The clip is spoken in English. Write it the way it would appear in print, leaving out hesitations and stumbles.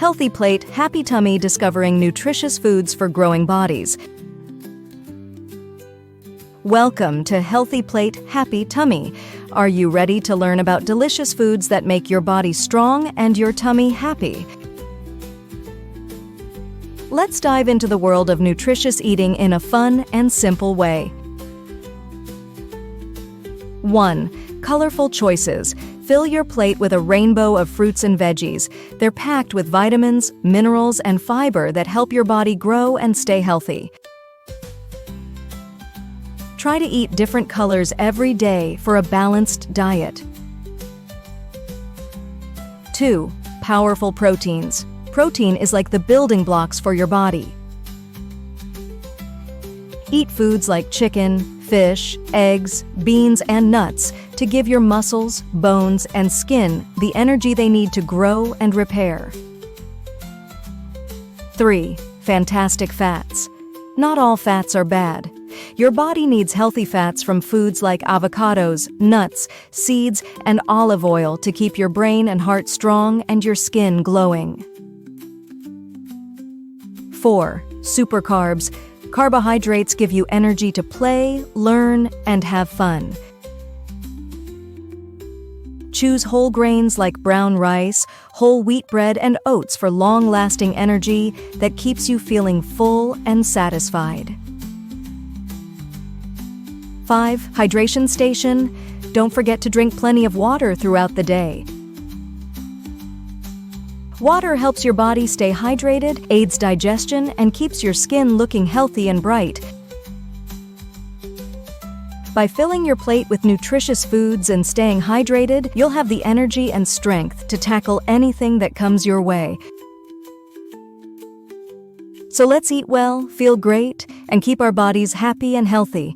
Healthy Plate, Happy Tummy, discovering nutritious foods for growing bodies. Welcome to Healthy Plate, Happy Tummy. Are you ready to learn about delicious foods that make your body strong and your tummy happy? Let's dive into the world of nutritious eating in a fun and simple way. 1. Colorful choices. Fill your plate with a rainbow of fruits and veggies. They're packed with vitamins, minerals, and fiber that help your body grow and stay healthy. Try to eat different colors every day for a balanced diet. 2. Powerful proteins. Protein is like the building blocks for your body. Eat foods like chicken, fish, eggs, beans, and nuts to give your muscles, bones, and skin the energy they need to grow and repair. 3. Fantastic fats. Not all fats are bad. Your body needs healthy fats from foods like avocados, nuts, seeds, and olive oil to keep your brain and heart strong and your skin glowing. 4. Supercarbs. Carbohydrates give you energy to play, learn, and have fun. Choose whole grains like brown rice, whole wheat bread, and oats for long-lasting energy that keeps you feeling full and satisfied. 5. Hydration station. Don't forget to drink plenty of water throughout the day. Water helps your body stay hydrated, aids digestion, and keeps your skin looking healthy and bright. By filling your plate with nutritious foods and staying hydrated, you'll have the energy and strength to tackle anything that comes your way. So let's eat well, feel great, and keep our bodies happy and healthy.